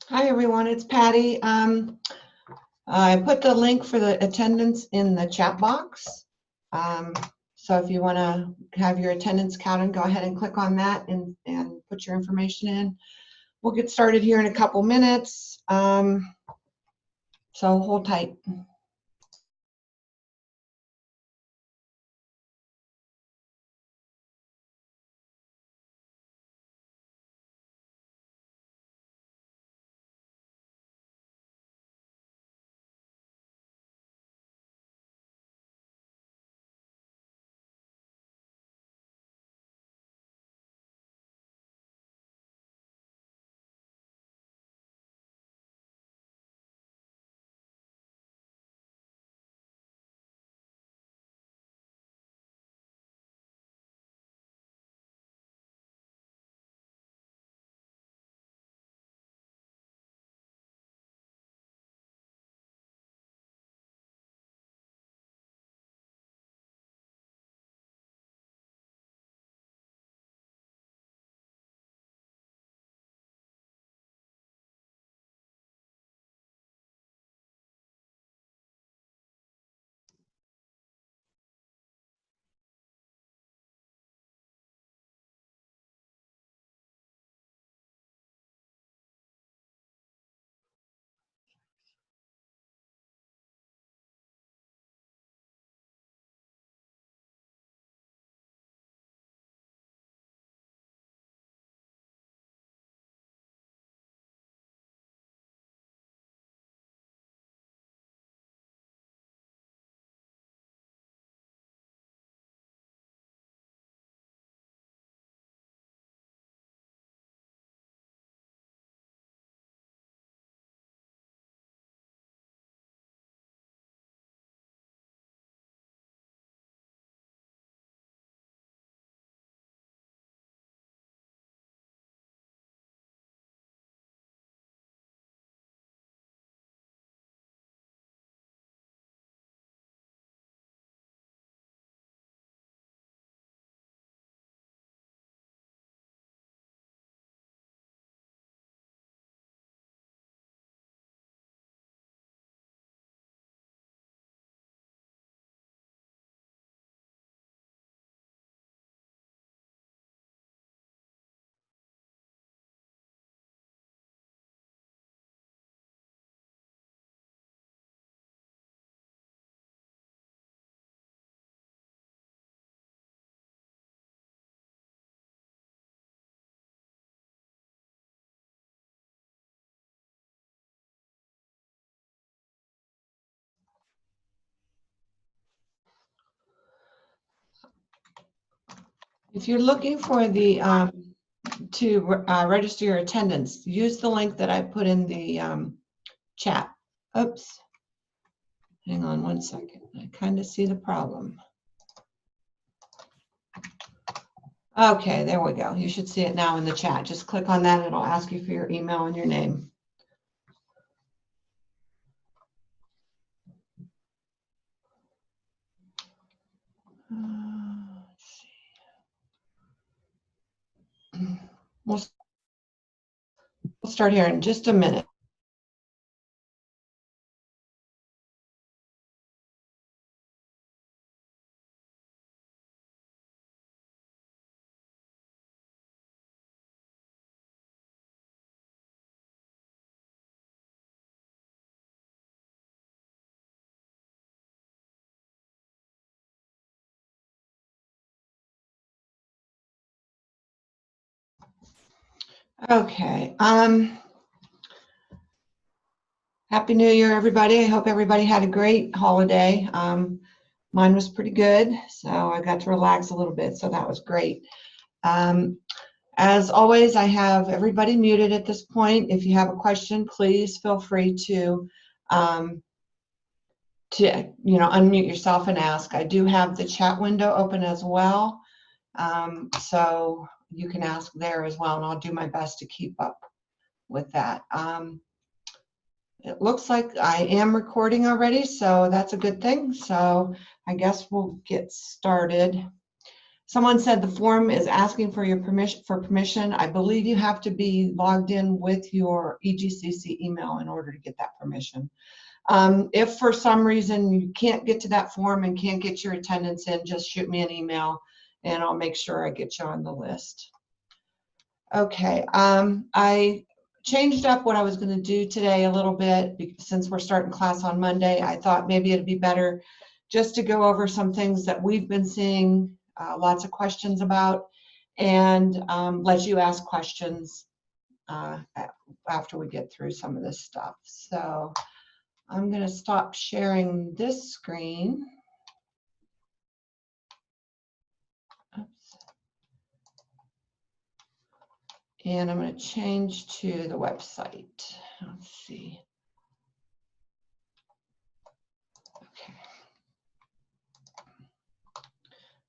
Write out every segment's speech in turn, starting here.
Hi, everyone. It's Patty. I put the link for the attendance in the chat box. So if you want to have your attendance counted, go ahead and click on that and put your information in. We'll get started here in a couple minutes. So hold tight. If you're looking for the to register your attendance, use the link that I put in the chat. Oops. Hang on one second. I kind of see the problem. Okay, there we go. You should see it now in the chat. Just click on that. It'll ask you for your email and your name. Let's see. We'll start here in just a minute. Okay. Happy New Year, everybody. I hope everybody had a great holiday. Mine was pretty good, so I got to relax a little bit, so that was great. As always, I have everybody muted at this point. If you have a question, please feel free to unmute yourself and ask. I do have the chat window open as well, so you can ask there as well, and I'll do my best to keep up with that. It looks like I am recording already, so that's a good thing. So I guess we'll get started. Someone said the form is asking for your permission. I believe you have to be logged in with your EGCC email in order to get that permission. If for some reason you can't get to that form and can't get your attendance in, just shoot me an email and I'll make sure I get you on the list. Okay, I changed up what I was going to do today a little bit since we're starting class on Monday. I thought maybe it'd be better just to go over some things that we've been seeing lots of questions about, and let you ask questions after we get through some of this stuff. So I'm going to stop sharing this screen. Oops. And I'm going to change to the website. Let's see.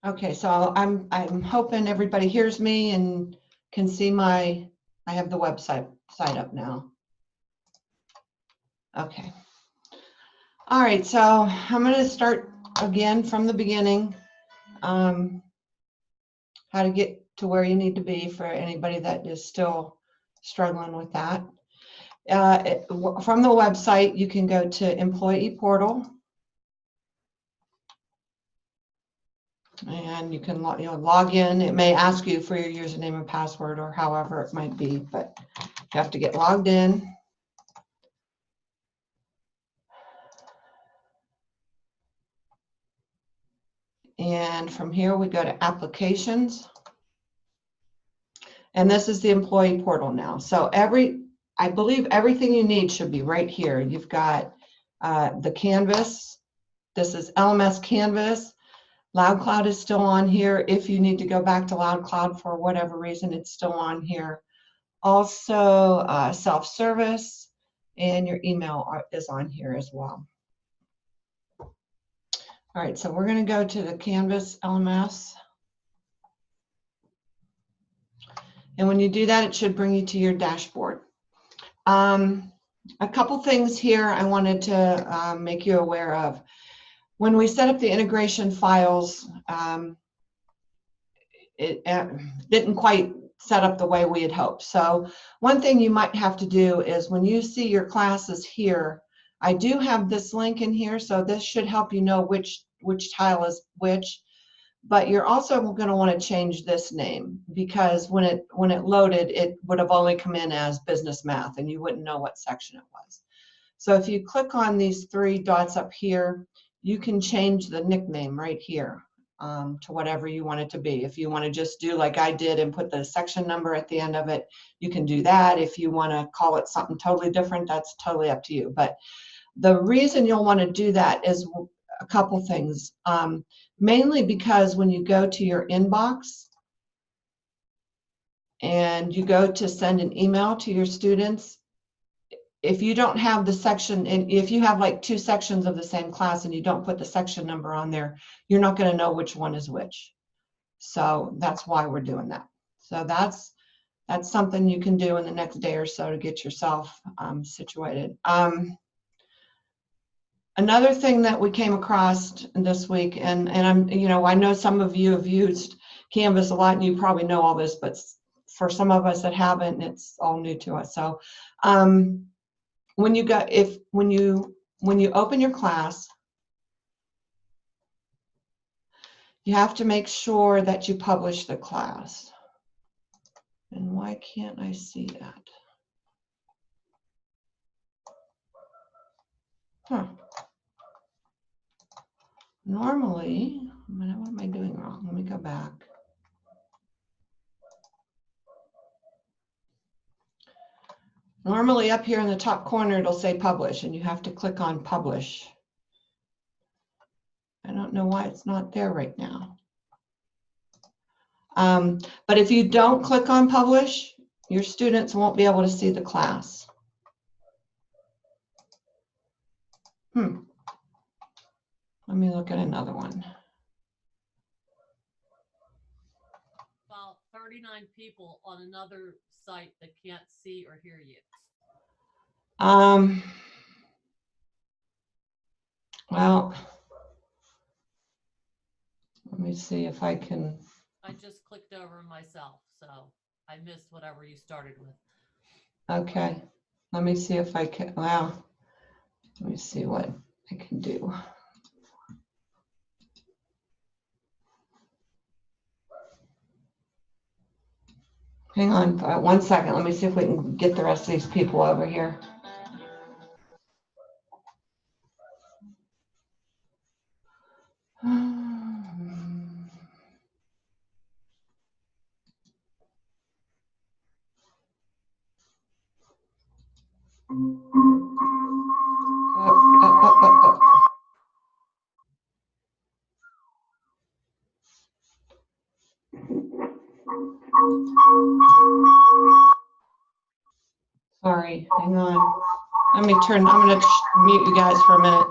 Okay, so I'm hoping everybody hears me and can see I have the website up now. Okay. All right, so I'm going to start again from the beginning. How to get to where you need to be for anybody that is still struggling with that. From the website, you can go to Employee Portal. And you can log in. It may ask you for your username and password or however it might be, but you have to get logged in. And from here we go to Applications. And this is the Employee Portal now. So I believe everything you need should be right here. You've got the Canvas. This is LMS Canvas. LoudCloud is still on here. If you need to go back to LoudCloud for whatever reason, it's still on here. Also, self-service and your email is on here as well. All right, so we're going to go to the Canvas LMS. And when you do that, it should bring you to your dashboard. A couple things here I wanted to make you aware of. When we set up the integration files, it didn't quite set up the way we had hoped. So one thing you might have to do is when you see your classes here, I do have this link in here, so this should help you know which tile is which. But you're also going to want to change this name, because when it loaded, it would have only come in as business math and you wouldn't know what section it was. So if you click on these three dots up here, you can change the nickname right here to whatever you want it to be. If you want to just do like I did and put the section number at the end of it, you can do that. If you want to call it something totally different, that's totally up to you. But the reason you'll want to do that is a couple things. Mainly because when you go to your inbox and you go to send an email to your students, if you don't have the section, and if you have like two sections of the same class and you don't put the section number on there, you're not going to know which one is which. So that's why we're doing that. So that's something you can do in the next day or so to get yourself situated. Another thing that we came across this week, and I know some of you have used Canvas a lot and you probably know all this, but for some of us that haven't, it's all new to us. So when you open your class, you have to make sure that you publish the class. And why can't I see that? Huh. Normally, what am I doing wrong? Let me go back. Normally up here in the top corner, it'll say publish and you have to click on publish. I don't know why it's not there right now. But if you don't click on publish, your students won't be able to see the class. Let me look at another one. About 39 people on another site that can't see or hear you. Well, let me see if I can I just clicked over myself, so I missed whatever you started with. Okay, let me see if I can, well, let me see what I can do. Hang on 1 second. Let me see if we can get the rest of these people over here. Sorry, hang on. Let me turn, I'm going to mute you guys for a minute.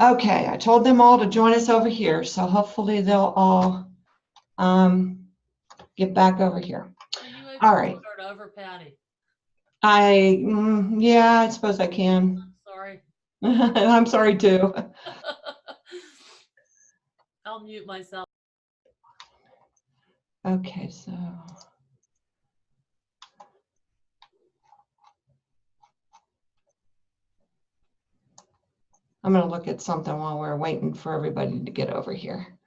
Okay, I told them all to join us over here, so hopefully they'll all get back over here. Are you able All to right. start over, Patty? Yeah, I suppose I can. I'm sorry. I'm sorry too. I'll mute myself. Okay, so. I'm going to look at something while we're waiting for everybody to get over here.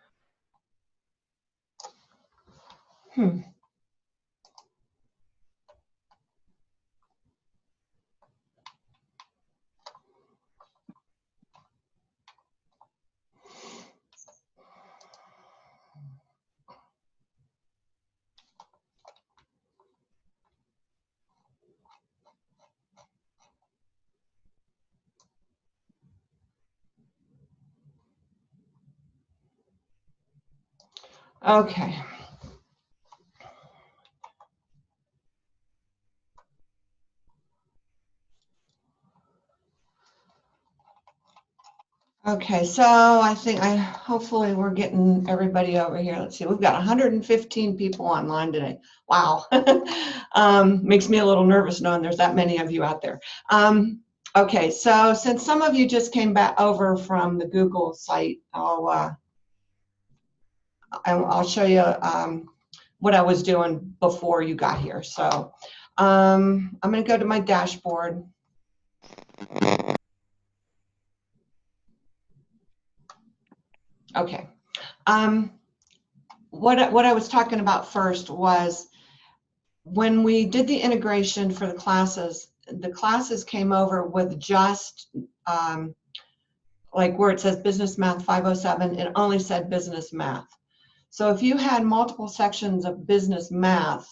Okay. Okay, so I think hopefully we're getting everybody over here. Let's see, we've got 115 people online today. Wow. Makes me a little nervous knowing there's that many of you out there. Okay, so since some of you just came back over from the Google site, I'll show you what I was doing before you got here. So I'm going to go to my dashboard. Okay. What I was talking about first was when we did the integration for the classes came over with just like where it says Business Math 507, it only said Business Math. So if you had multiple sections of Business Math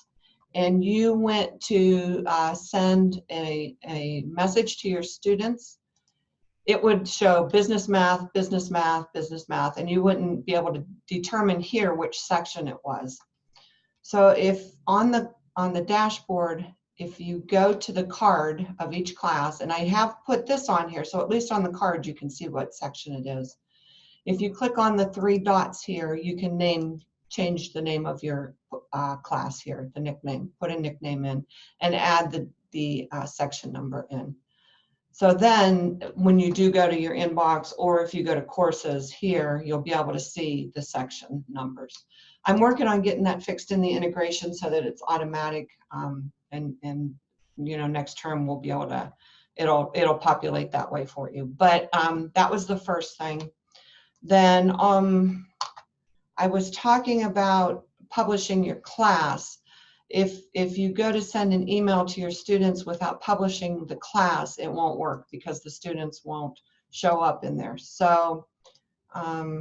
and you went to send a message to your students, it would show Business Math, Business Math, Business Math, and you wouldn't be able to determine here which section it was. So if on the dashboard, if you go to the card of each class, and I have put this on here, so at least on the card you can see what section it is. If you click on the 3 dots here, you can change the name of your class here, the nickname, put a nickname in, and add the section number in. So then when you do go to your inbox, or if you go to courses here, you'll be able to see the section numbers. I'm working on getting that fixed in the integration so that it's automatic, and you know, next term we'll be able to, it'll populate that way for you. But that was the first thing. Then I was talking about publishing your class. If you go to send an email to your students without publishing the class, it won't work because the students won't show up in there. So I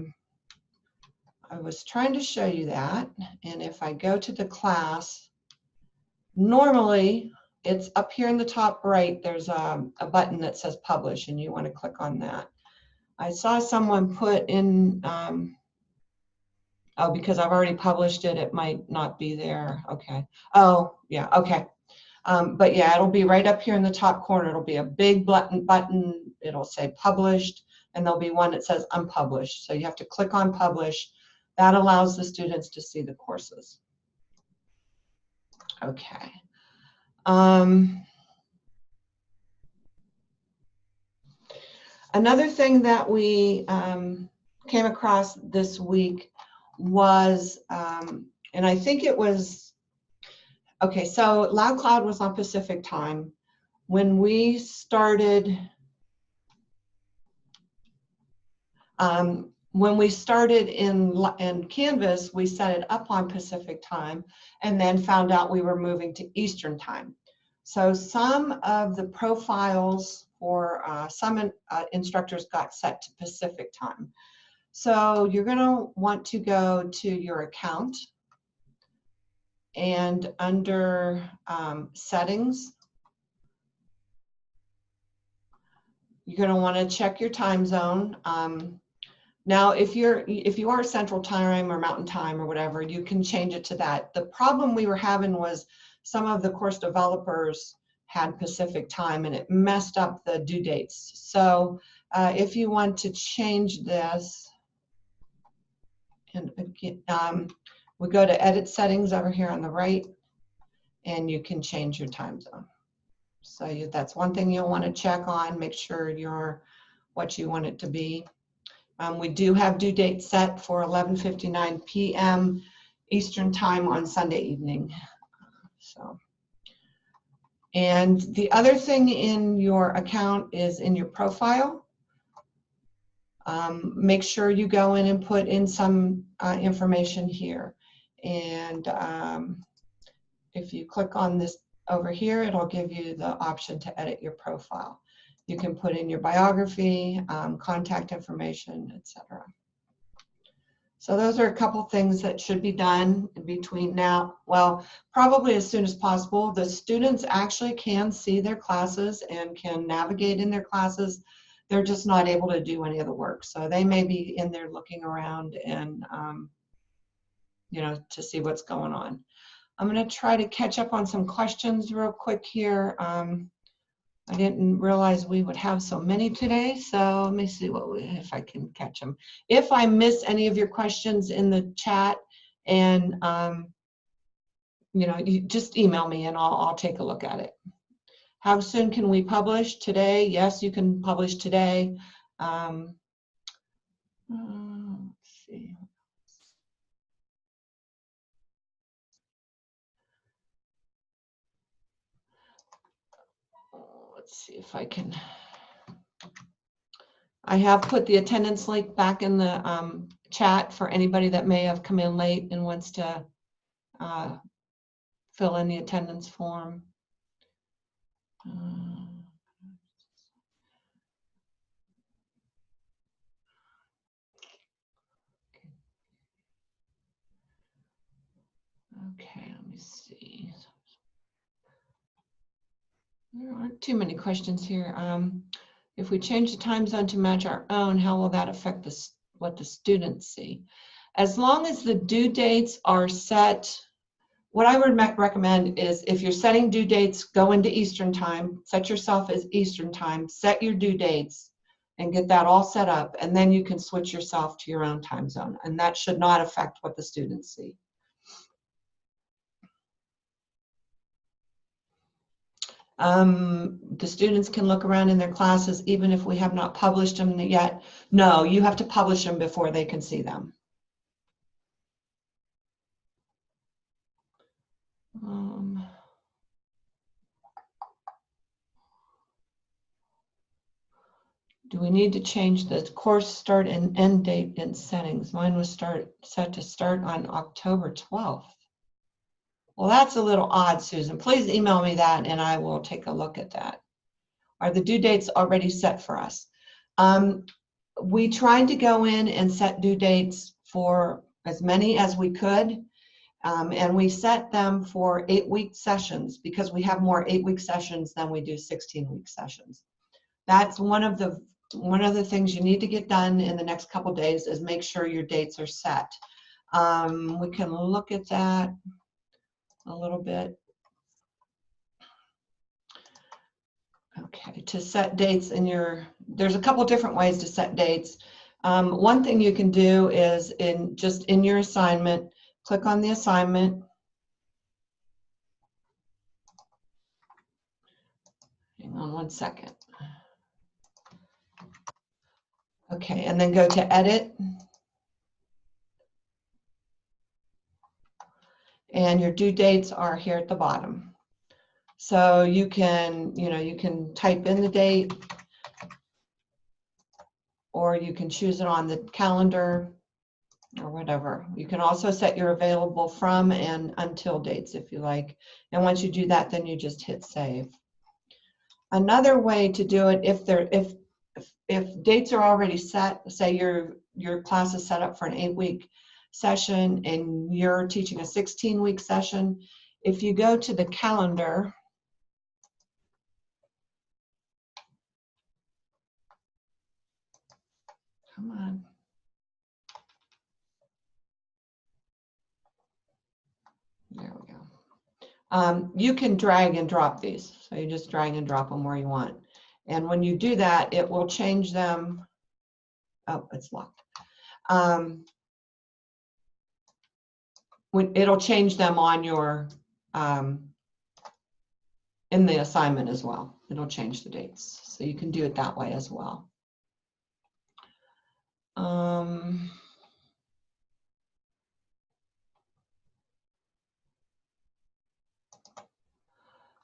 was trying to show you that. And if I go to the class, normally it's up here in the top right. There's a button that says publish, and you want to click on that. I saw someone put in, oh, because I've already published it, it might not be there. Okay. Oh, yeah, okay. But yeah, it'll be right up here in the top corner. It'll be a big button. It'll say published, and there'll be one that says unpublished. So you have to click on publish. That allows the students to see the courses. Okay. Another thing that we came across this week was, and I think it was, okay, so Loud Cloud was on Pacific time. When we started, in Canvas, we set it up on Pacific time and then found out we were moving to Eastern time. So some of the profiles for some instructors got set to Pacific time. So you're going to want to go to your account, and under settings, you're going to want to check your time zone. Now, if you are Central Time or Mountain Time or whatever, you can change it to that. The problem we were having was some of the course developers had Pacific time, and it messed up the due dates. So if you want to change this, and again, we go to edit settings over here on the right, and you can change your time zone. So that's one thing you'll want to check on, make sure you're what you want it to be. We do have due date set for 11:59 p.m. Eastern time on Sunday evening. So, and the other thing in your account is in your profile. Make sure you go in and put in some information here. And if you click on this over here, it'll give you the option to edit your profile. You can put in your biography, contact information, etc. So those are a couple things that should be done in between now. Well, probably as soon as possible. The students actually can see their classes and can navigate in their classes. They're just not able to do any of the work. So they may be in there looking around and, you know, to see what's going on. I'm going to try to catch up on some questions real quick here. I didn't realize we would have so many today, so let me see if I can catch them. If I miss any of your questions in the chat, and you know, you just email me and I'll take a look at it. How soon can we publish? Today? Yes, you can publish today. Let's see. Let's see if I can. I have put the attendance link back in the chat for anybody that may have come in late and wants to fill in the attendance form. Okay, let me see. There aren't too many questions here. If we change the time zone to match our own, how will that affect what the students see? As long as the due dates are set, what I would recommend is if you're setting due dates, go into Eastern time, set yourself as Eastern time, set your due dates, and get that all set up, and then you can switch yourself to your own time zone, and that should not affect what the students see. The students can look around in their classes even if we have not published them yet. No, you have to publish them before they can see them. Do we need to change the course start and end date in settings? Mine was set to start on October 12th. Well, that's a little odd, Susan. Please email me that and I will take a look at that. Are the due dates already set for us? We tried to go in and set due dates for as many as we could, And we set them for 8-week sessions because we have more 8-week sessions than we do 16-week sessions. That's one of the things you need to get done in the next couple days is make sure your dates are set. We can look at that a little bit. Okay, to set dates in your, there's a couple different ways to set dates. One thing you can do is just in your assignment, click on the assignment. Hang on one second. Okay, and then go to edit. And your due dates are here at the bottom. So you can, you can type in the date, or you can choose it on the calendar or whatever. You can also set your available from and until dates if you like. And once you do that, then you just hit save. Another way to do it, if dates are already set, say your class is set up for an 8-week session and you're teaching a 16-week session, if you go to the calendar, come on. There we go. You can drag and drop these. So you just drag and drop them where you want. And when you do that, it will change them. Oh, it's locked. It'll change them on your, in the assignment as well. It'll change the dates. So you can do it that way as well.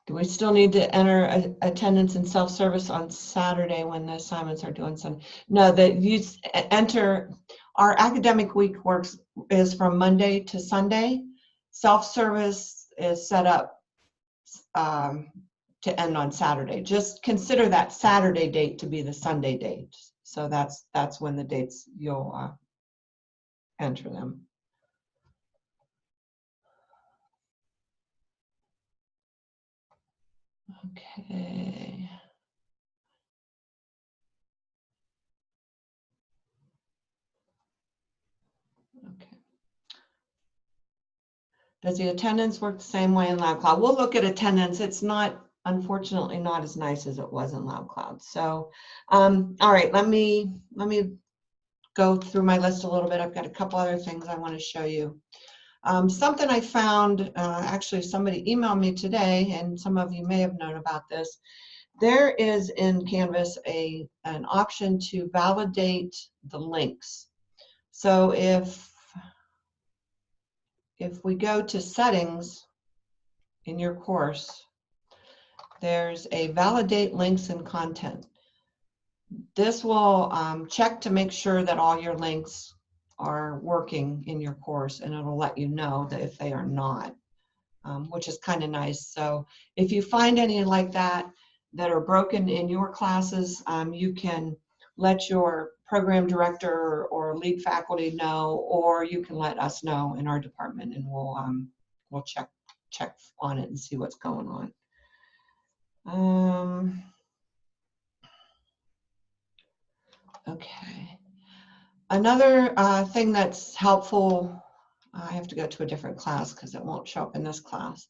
Do we still need to enter attendance and self-service on Saturday when the assignments are due on Sunday? No, that you enter, our academic week is from Monday to Sunday. Self-service is set up to end on Saturday. Just consider that Saturday date to be the Sunday date. So that's when the dates you'll enter them. Okay. Okay. Does the attendance work the same way in LabCloud? We'll look at attendance. It's not, unfortunately, not as nice as it was in LabCloud. So, all right, let me go through my list a little bit. I've got a couple other things I want to show you. Something I found, actually somebody emailed me today, and some of you may have known about this. There is in Canvas an option to validate the links. So if we go to settings in your course, there's a validate links and content. This will check to make sure that all your links are working in your course, and it'll let you know that if they are not, which is kind of nice. So if you find any like that are broken in your classes, you can let your program director or lead faculty know, or you can let us know in our department, and we'll check on it and see what's going on. Okay. Another thing that's helpful, I have to go to a different class because it won't show up in this class.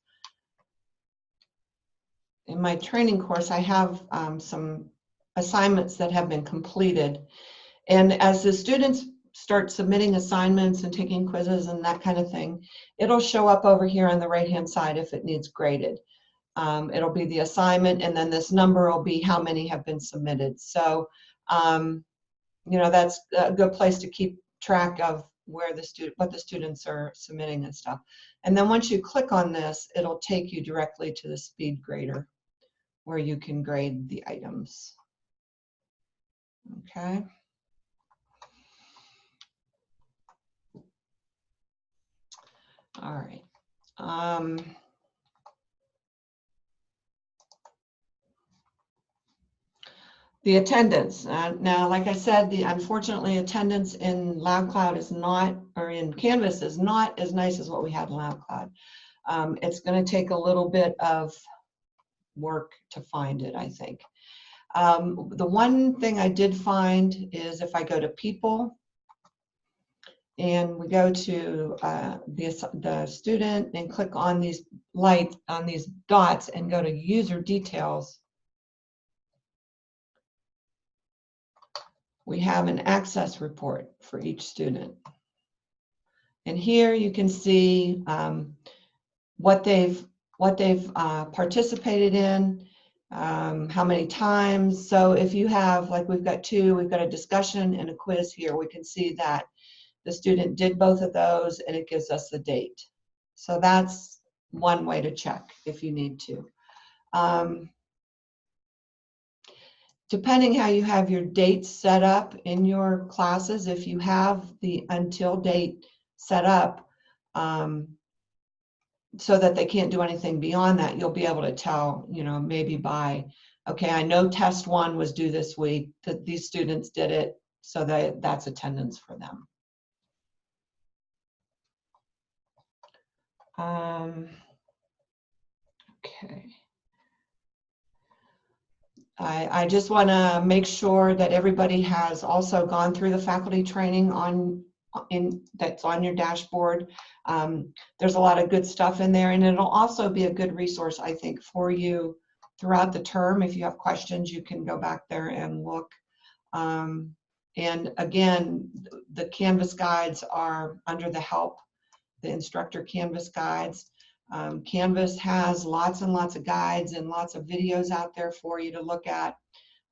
In my training course, I have some assignments that have been completed. And as the students start submitting assignments and taking quizzes and that kind of thing, it'll show up over here on the right-hand side if it needs graded. It'll be the assignment, and then this number will be how many have been submitted. So, you know, that's a good place to keep track of what the students are submitting and stuff. And then once you click on this, it'll take you directly to the speed grader where you can grade the items. Okay. All right. The attendance. Now, like I said, unfortunately attendance in LoudCloud is not, or in Canvas is not as nice as what we had in LoudCloud. It's going to take a little bit of work to find it, I think. The one thing I did find is if I go to people and we go to the student and click on these these dots and go to user details, we have an access report for each student. And here you can see what they've participated in, how many times. So if you have, like we've got a discussion and a quiz here, we can see that the student did both of those and it gives us the date. So that's one way to check if you need to. Depending how you have your dates set up in your classes, if you have the until date set up so that they can't do anything beyond that, you'll be able to tell, maybe by, okay, I know test 1 was due this week, that these students did it, so that's attendance for them. Okay. I just want to make sure that everybody has also gone through the faculty training that's on your dashboard. There's a lot of good stuff in there, and it'll also be a good resource, I think, for you throughout the term. If you have questions, you can go back there and look. And again, the Canvas guides are under the help, the instructor Canvas guides. Canvas has lots and lots of guides and lots of videos out there for you to look at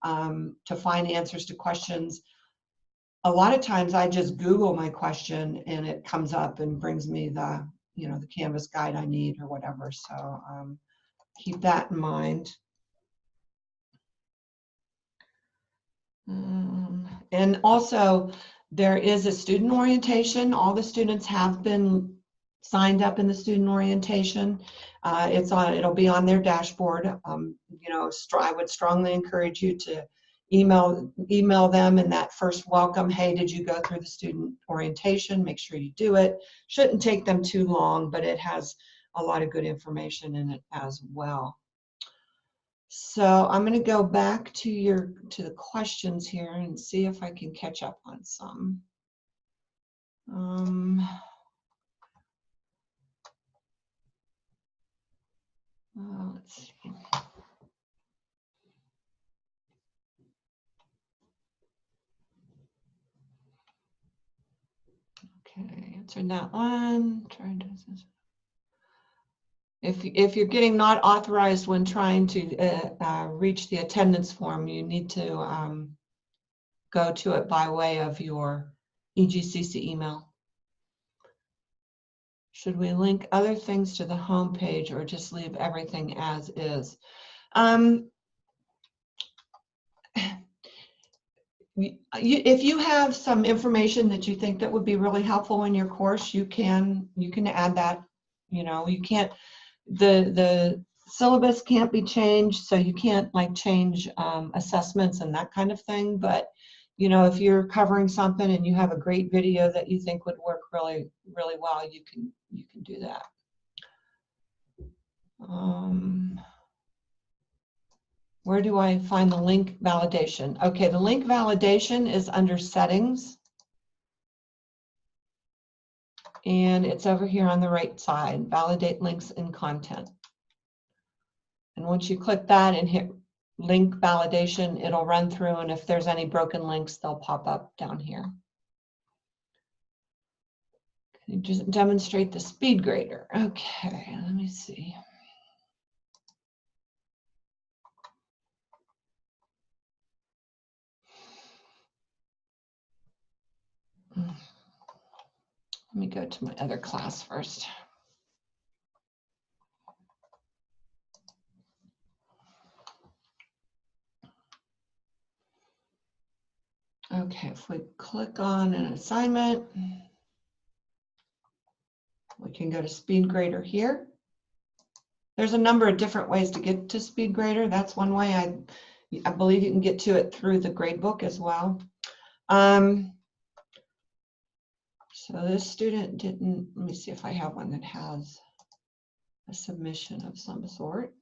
to find answers to questions. A lot of times I just Google my question and it comes up and brings me the Canvas guide I need or whatever. So keep that in mind. And also there is a student orientation. All the students have been signed up in the student orientation. It'll be on their dashboard. I would strongly encourage you to email them in that first welcome. Hey, did you go through the student orientation? Make sure you do it. Shouldn't take them too long, but it has a lot of good information in it as well. So I'm going to go back to the questions here and see if I can catch up on some. Let's see. Okay, answer that one. If you're getting not authorized when trying to reach the attendance form, you need to go to it by way of your EGCC email. Should we link other things to the home page or just leave everything as is? If you have some information that you think that would be really helpful in your course, you can add that. You can't, the syllabus can't be changed, so you can't change assessments and that kind of thing. But if you're covering something and you have a great video that you think would work really, really well, you can do that. Where do I find the link validation? Okay, the link validation is under settings. And it's over here on the right side, validate links in content. And once you click that and hit link validation, it'll run through, and if there's any broken links, they'll pop up down here. Can you just demonstrate the speed grader? Okay, let me see. Let me go to my other class first. Okay, if we click on an assignment, we can go to SpeedGrader here. There's a number of different ways to get to SpeedGrader. That's one way. I believe you can get to it through the gradebook as well. So this student didn't, let me see if I have one that has a submission of some sort.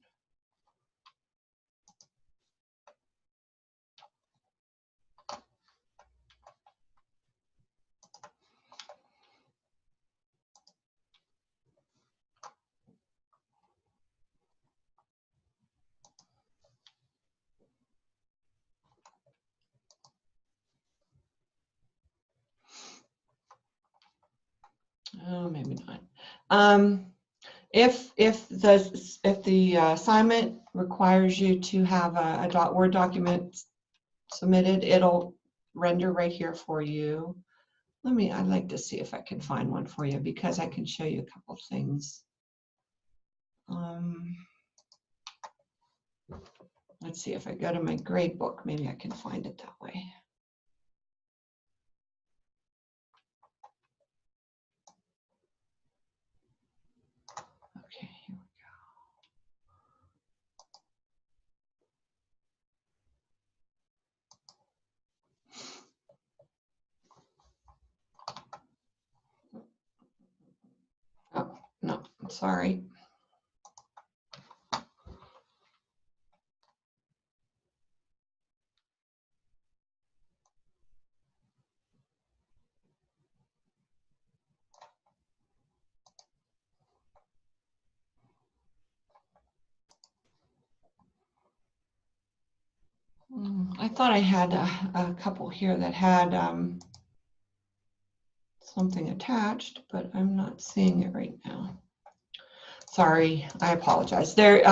Oh, maybe not. If the assignment requires you to have a Word document submitted, it'll render right here for you. I'd like to see if I can find one for you because I can show you a couple things. Let's see if I go to my grade book, maybe I can find it that way. Okay, here we go. Oh, no, I'm sorry. I thought I had a couple here that had something attached, but I'm not seeing it right now. Sorry, I apologize. There,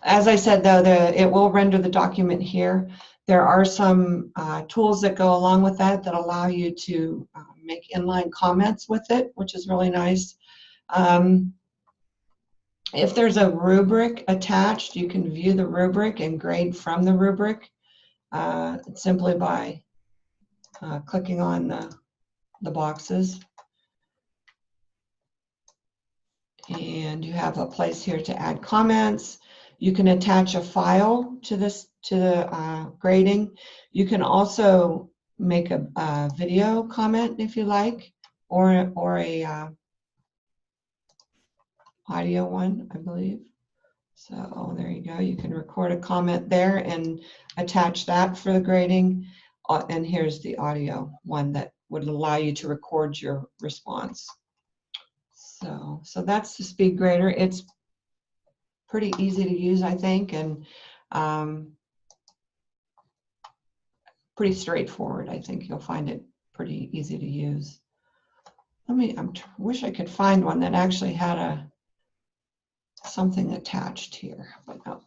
as I said, though, it will render the document here. There are some tools that go along with that that allow you to make inline comments with it, which is really nice. If there's a rubric attached, you can view the rubric and grade from the rubric simply by clicking on the boxes. And you have a place here to add comments. You can attach a file to the grading. You can also make a video comment if you like, or a audio one, I believe. So there you go. You can record a comment there and attach that for the grading. And here's the audio one that would allow you to record your response. So that's the SpeedGrader. It's pretty easy to use, I think, and pretty straightforward. I think you'll find it pretty easy to use. Wish I could find one that actually had something attached here, but no.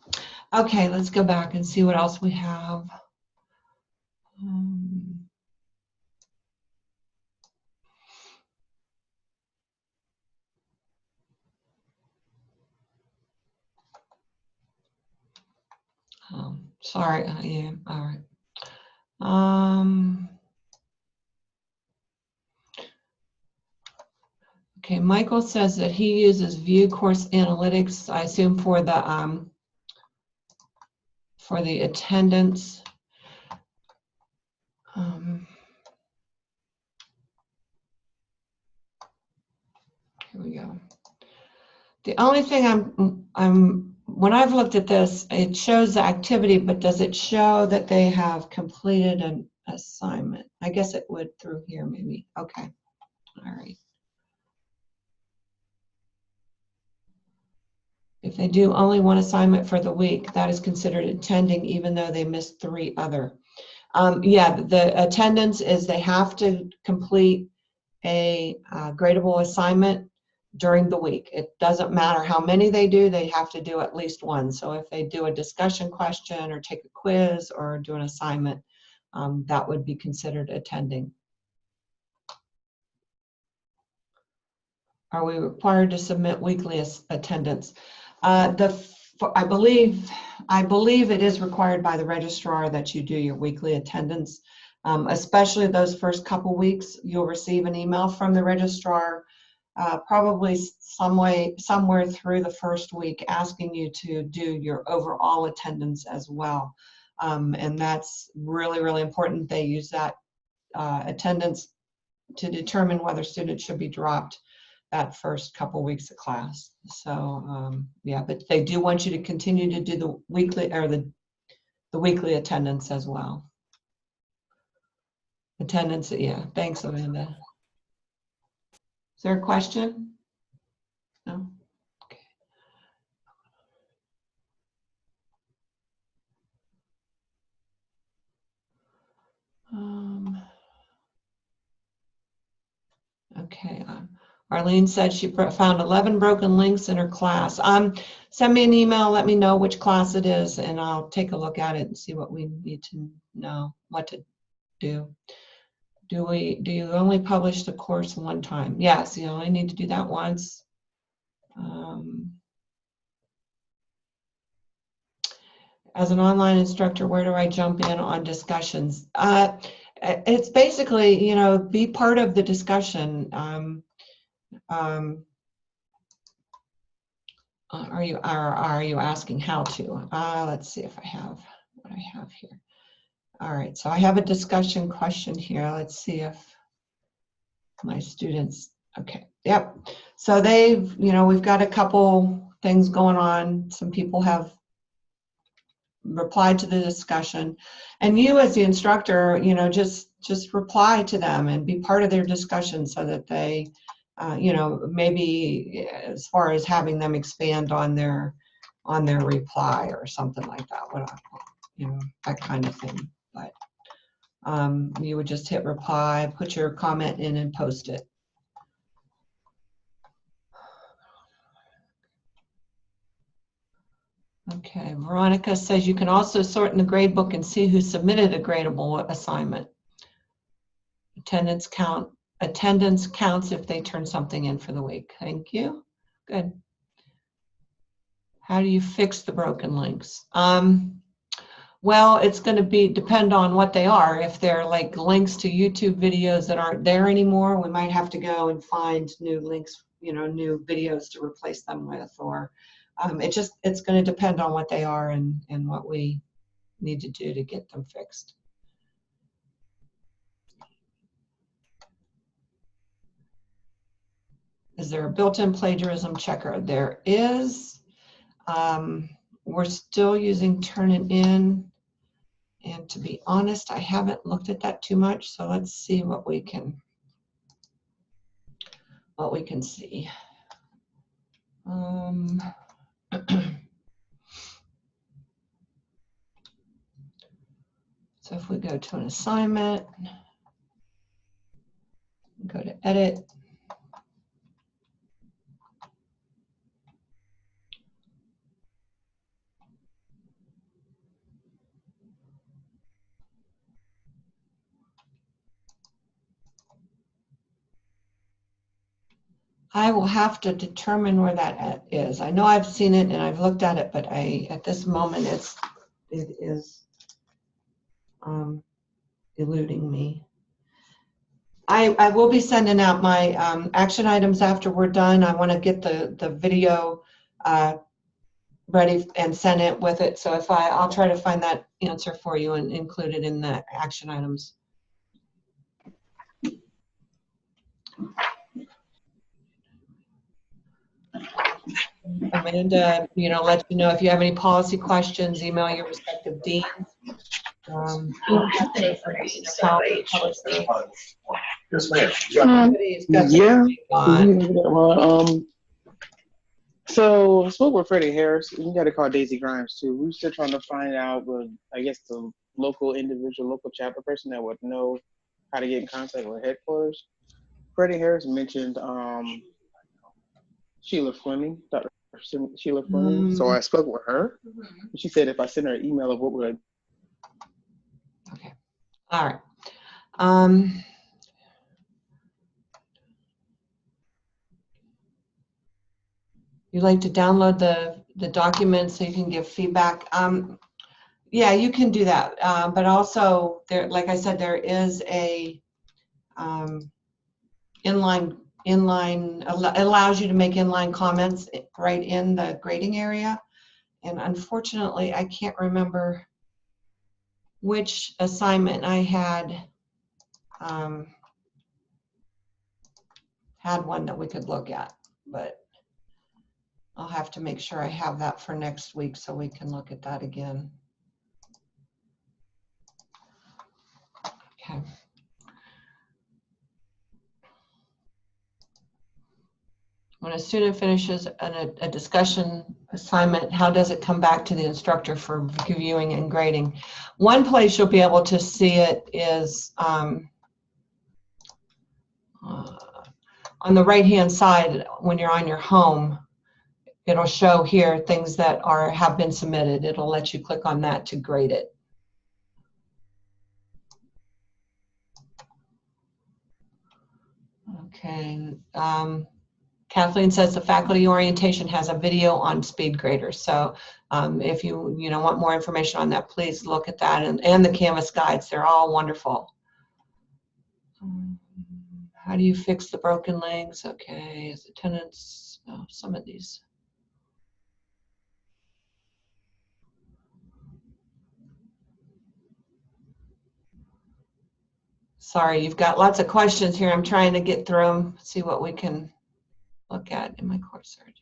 Okay, let's go back and see what else we have. Sorry, yeah, all right. Okay, Michael says that he uses View Course Analytics, I assume for the attendance. Here we go. The only thing when I've looked at this, it shows the activity, but does it show that they have completed an assignment? I guess it would through here maybe. Okay, all right. If they do only one assignment for the week, that is considered attending even though they missed 3 other. Yeah, the attendance is they have to complete a gradable assignment during the week. It doesn't matter how many they do, they have to do at least one. So if they do a discussion question or take a quiz or do an assignment, that would be considered attending. Are we required to submit weekly attendance? I believe it is required by the registrar that you do your weekly attendance, especially those first couple weeks. You'll receive an email from the registrar probably somewhere through the first week asking you to do your overall attendance as well. And that's really, really important. They use that attendance to determine whether students should be dropped that first couple weeks of class. So yeah, but they do want you to continue to do the weekly or the weekly attendance as well. Attendance, yeah. Thanks, Amanda. Is there a question? No? Okay. Okay. Arlene said she found 11 broken links in her class. Send me an email, let me know which class it is, and I'll take a look at it and see what we need to know, what to do. Do you only publish the course one time? Yes, you only need to do that once. As an online instructor, where do I jump in on discussions? It's basically, you know, be part of the discussion. Are you asking how to? Let's see if I have what I have here. All right, so I have a discussion question here. Let's see if my students, okay, yep. So they've, you know, we've got a couple things going on. Some people have replied to the discussion, and you as the instructor, you know, just reply to them and be part of their discussion so that they, you know, maybe as far as having them expand on their reply or something like that, you know, that kind of thing. But you would just hit reply, put your comment in, and post it. Okay, Veronica says you can also sort in the grade book and see who submitted a gradable assignment. Attendance counts if they turn something in for the week. Thank you. Good. How do you fix the broken links? Well, it's going to depend on what they are. If they're like links to YouTube videos that aren't there anymore, we might have to go and find new links, you know, new videos to replace them with, or it's going to depend on what they are and what we need to do to get them fixed. Is there a built-in plagiarism checker? There is. We're still using Turnitin. And to be honest, I haven't looked at that too much, so let's see what we can see. So if we go to an assignment, go to edit. I will have to determine where that is. I know I've seen it and I've looked at it, but at this moment it is eluding me. I will be sending out my action items after we're done. I want to get the video ready and send it with it. So I'll try to find that answer for you and include it in the action items. Amanda, let you know if you have any policy questions, email your respective deans. So I spoke with Freddie Harris. We got to call Daisy Grimes too. We're still trying to find out with, I guess, the local chapter person that would know how to get in contact with headquarters. Freddie Harris mentioned Sheila Fleming, Dr. Sheila Fleming. So I spoke with her. She said if I send her an email of what we're. Okay. All right. You'd like to download the documents so you can give feedback. Yeah, you can do that. But also, like I said, there is a inline allows you to make inline comments right in the grading area. And unfortunately, I can't remember which assignment I had one that we could look at, but I'll have to make sure I have that for next week so we can look at that again. Okay. When a student finishes a discussion assignment, how does it come back to the instructor for reviewing and grading? One place you'll be able to see it is on the right-hand side when you're on your home. It'll show here things that have been submitted. It'll let you click on that to grade it. Okay. Kathleen says the faculty orientation has a video on SpeedGrader. So if you want more information on that, please look at that, and the Canvas guides. They're all wonderful. How do you fix the broken legs? Okay, is attendance, some of these. Sorry, you've got lots of questions here. I'm trying to get through them, see what we can look at in my course search.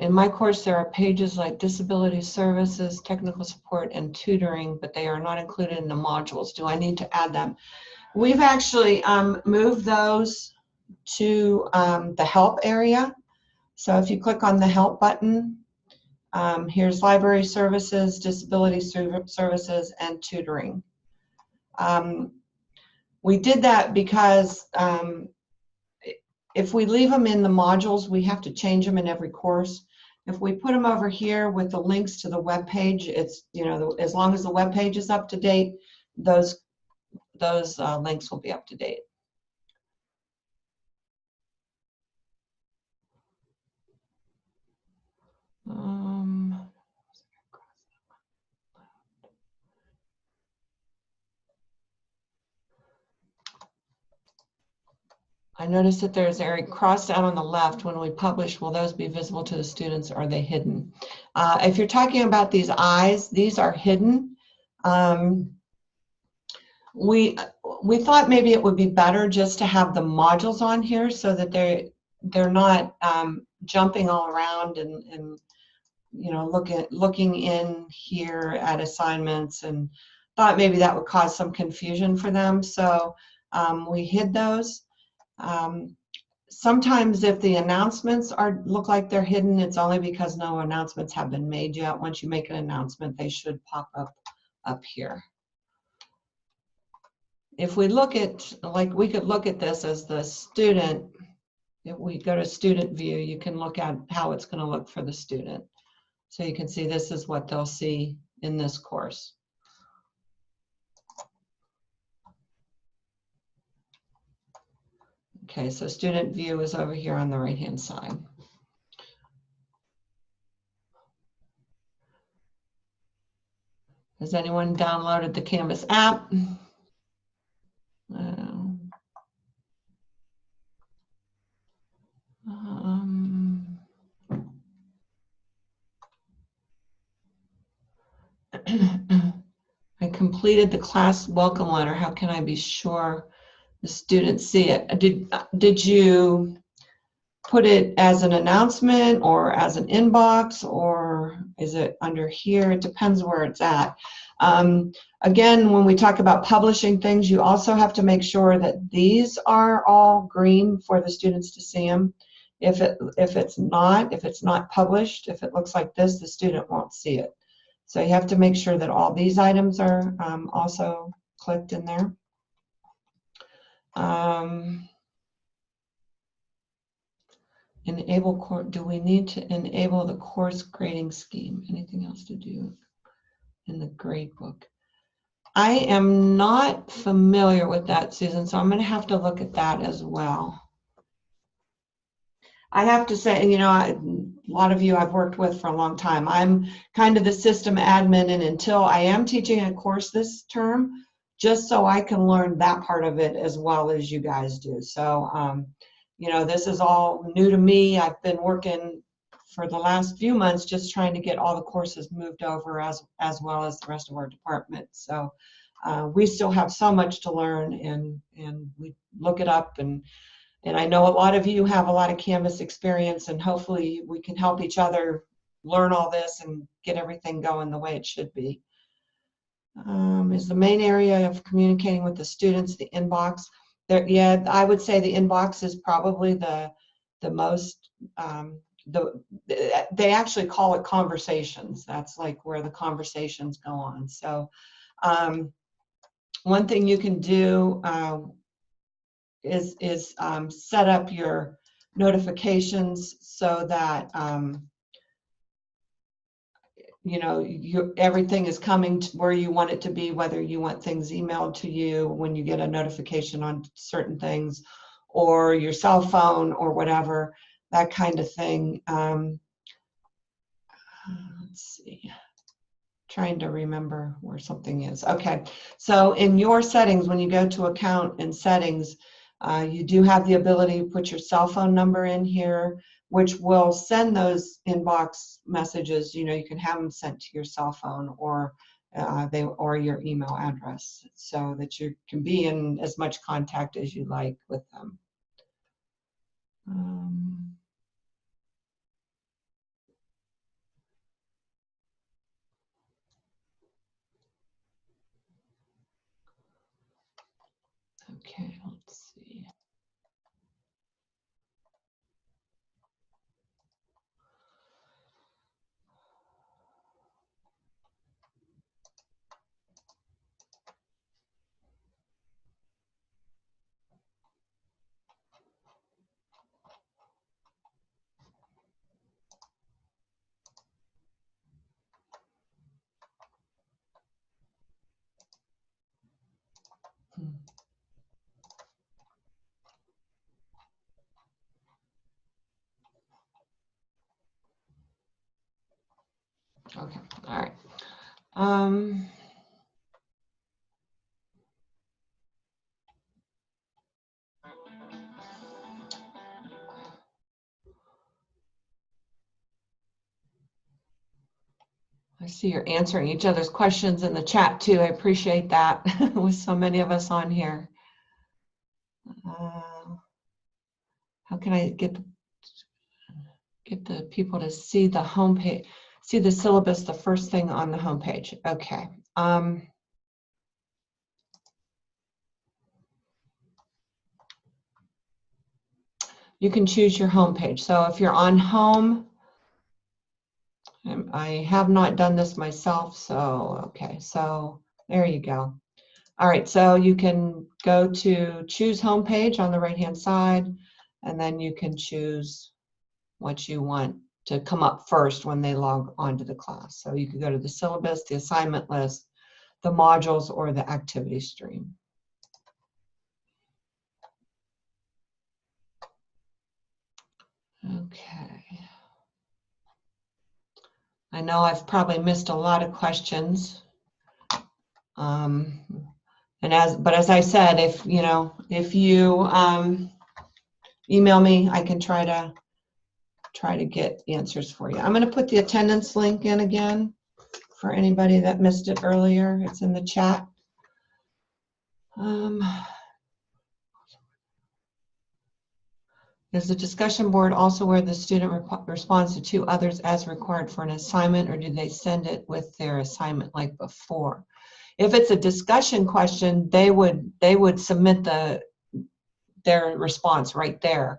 In my course, there are pages like disability services, technical support, and tutoring, but they are not included in the modules. Do I need to add them? We've actually moved those to the help area. So if you click on the help button, here's library services, disability services, and tutoring. We did that because if we leave them in the modules, we have to change them in every course. If we put them over here with the links to the web page, it's, as long as the web page is up to date, those links will be up to date. I noticed that there's area crossed out on the left. When we publish, will those be visible to the students, or are they hidden? If you're talking about these eyes, these are hidden. We thought maybe it would be better just to have the modules on here so that they're not jumping all around and looking in here at assignments, and thought maybe that would cause some confusion for them. So we hid those. Sometimes if the announcements look like they're hidden, it's only because no announcements have been made yet. Once you make an announcement, they should pop up here. If we look at, we could look at this as the student. If we go to student view, you can look at how it's going to look for the student. So you can see this is what they'll see in this course. Okay, so student view is over here on the right-hand side. Has anyone downloaded the Canvas app? I completed the class welcome letter. How can I be sure the students see it? Did you put it as an announcement or as an inbox, or is it under here? It depends where it's at. Again, when we talk about publishing things, you also have to make sure that these are all green for the students to see them. If it's not published, if it looks like this, the student won't see it. So you have to make sure that all these items are also clicked in there. Do we need to enable the course grading scheme? Anything else to do in the grade book? I am not familiar with that, Susan, so I'm going to have to look at that as well. I have to say, a lot of you I've worked with for a long time. I'm kind of the system admin, and until I am teaching a course this term, just so I can learn that part of it as well as you guys do. So, this is all new to me. I've been working for the last few months just trying to get all the courses moved over as well as the rest of our department. So we still have so much to learn, and we look it up, and I know a lot of you have a lot of Canvas experience, and hopefully we can help each other learn all this and get everything going the way it should be. Is the main area of communicating with the students the inbox? There, yeah, I would say the inbox is probably the most, they actually call it conversations. That's like where the conversations go on. So one thing you can do is set up your notifications so that you know, everything is coming to where you want it to be, whether you want things emailed to you when you get a notification on certain things, or your cell phone or whatever, that kind of thing. Let's see, trying to remember where something is. Okay, so in your settings, when you go to account and settings, you do have the ability to put your cell phone number in here, which will send those inbox messages. You know, you can have them sent to your cell phone or or your email address, so that you can be in as much contact as you like with them. Okay, let's see. Okay, all right. I see you're answering each other's questions in the chat too. I appreciate that with so many of us on here. How can I get the people to see the homepage, see the syllabus, the first thing on the homepage? Okay. You can choose your homepage. So if you're on home, I have not done this myself, so okay, so there you go. All right, so you can go to choose homepage on the right-hand side, and then you can choose what you want to come up first when they log onto the class. So you can go to the syllabus, the assignment list, the modules, or the activity stream. Okay. I know I've probably missed a lot of questions. But as I said, if you email me, I can try to get answers for you. I'm going to put the attendance link in again for anybody that missed it earlier. It's in the chat. Is the discussion board also where the student responds to 2 others as required for an assignment, or do they send it with their assignment like before? If it's a discussion question, they would submit their response right there.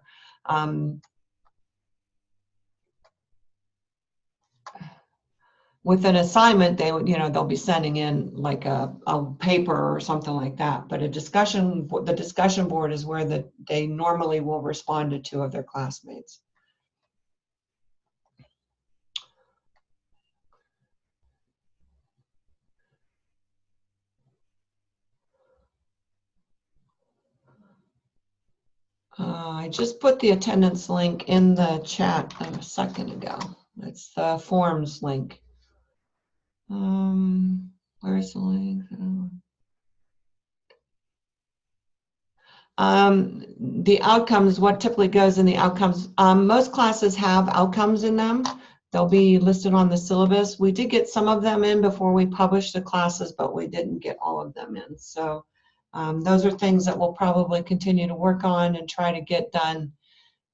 With an assignment, they'll be sending in like a paper or something like that. But the discussion board is where they normally will respond to 2 of their classmates. I just put the attendance link in the chat a second ago. It's the forms link. Where's the link? The outcomes, what typically goes in the outcomes, most classes have outcomes in them. They'll be listed on the syllabus. We did get some of them in before we published the classes, but we didn't get all of them in. So those are things that we'll probably continue to work on and try to get done,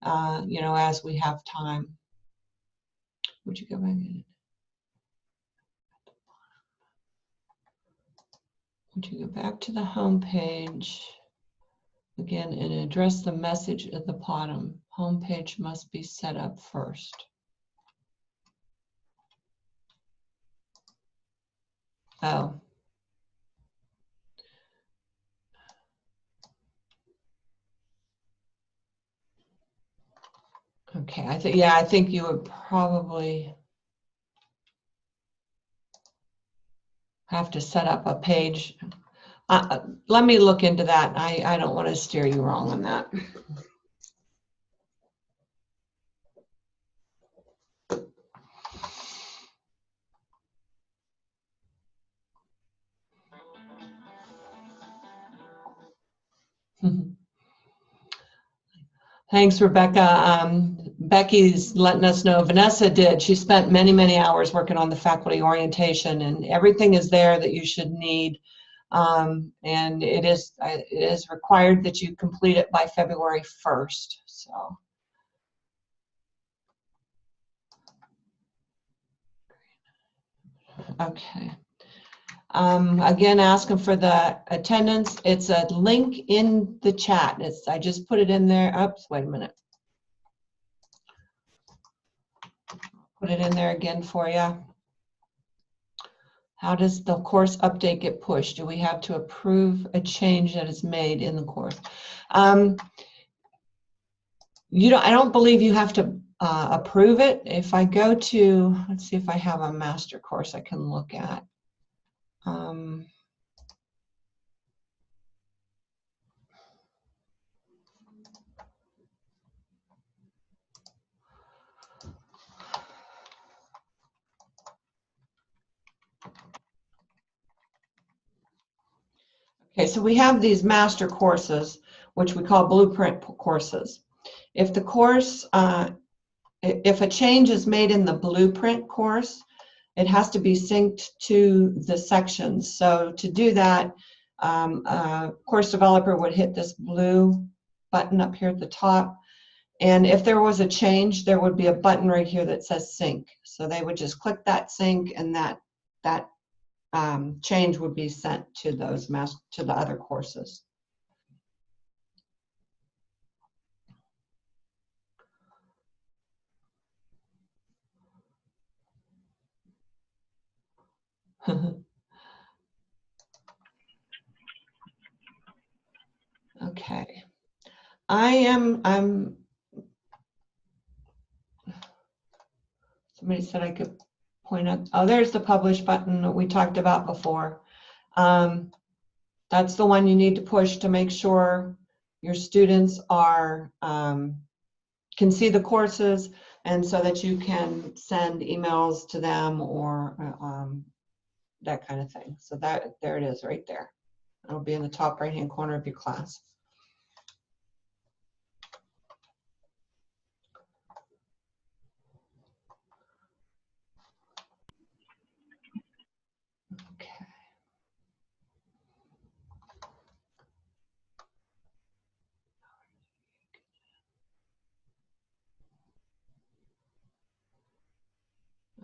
as we have time. Would you go back in? Would you go back to the home page again and address the message at the bottom? Home page must be set up first. Oh. Okay, I think you would probably have to set up a page. Let me look into that. I don't want to steer you wrong on that. Thanks, Rebecca. Becky's letting us know Vanessa did. She spent many, many hours working on the faculty orientation, and everything is there that you should need. And it is required that you complete it by February 1st. So. Okay. Again, asking for the attendance. It's a link in the chat. I just put it in there. Oops, wait a minute. Put it in there again for you. How does the course update get pushed? Do we have to approve a change that is made in the course? I don't believe you have to approve it. If I go to, let's see if I have a master course I can look at. Okay, so we have these master courses, which we call blueprint courses. If the course, if a change is made in the blueprint course, it has to be synced to the sections. So to do that, a course developer would hit this blue button up here at the top. And if there was a change, there would be a button right here that says sync. So they would just click that sync, and that change would be sent to those to the other courses. Okay. Somebody said I could point out, oh, there's the publish button that we talked about before. That's the one you need to push to make sure your students are can see the courses, and so that you can send emails to them or that kind of thing. So there it is right there. It'll be in the top right hand corner of your class. Okay.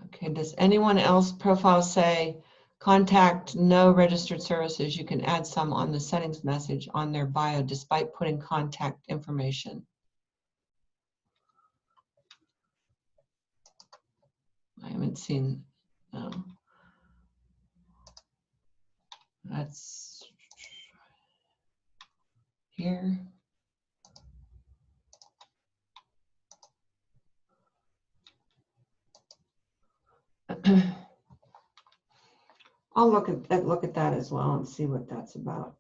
Okay, does anyone else profile say contact no registered services? You can add some on the settings message on their bio despite putting contact information. I haven't seen, that's here. I'll look at that as well and see what that's about.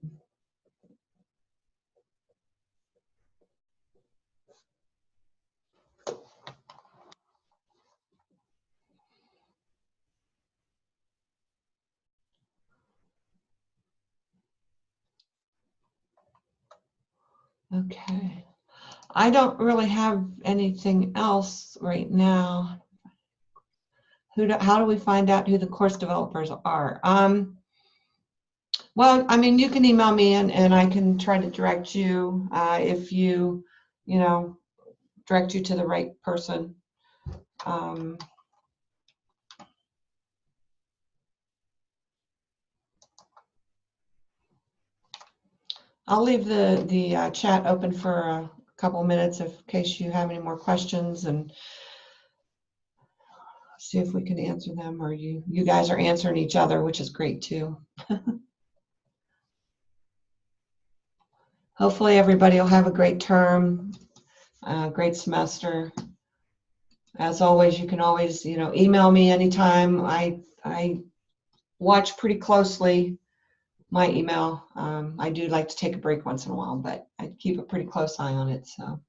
Okay. I don't really have anything else right now. How do we find out who the course developers are? Well, I mean, you can email me and I can try to direct you if you know, direct you to the right person. I'll leave the chat open for a couple minutes in case you have any more questions, and see if we can answer them, or you guys are answering each other, which is great too. Hopefully everybody will have a great term, great semester. As always, you can always, email me anytime. I watch pretty closely my email. I do like to take a break once in a while, but I keep a pretty close eye on it. So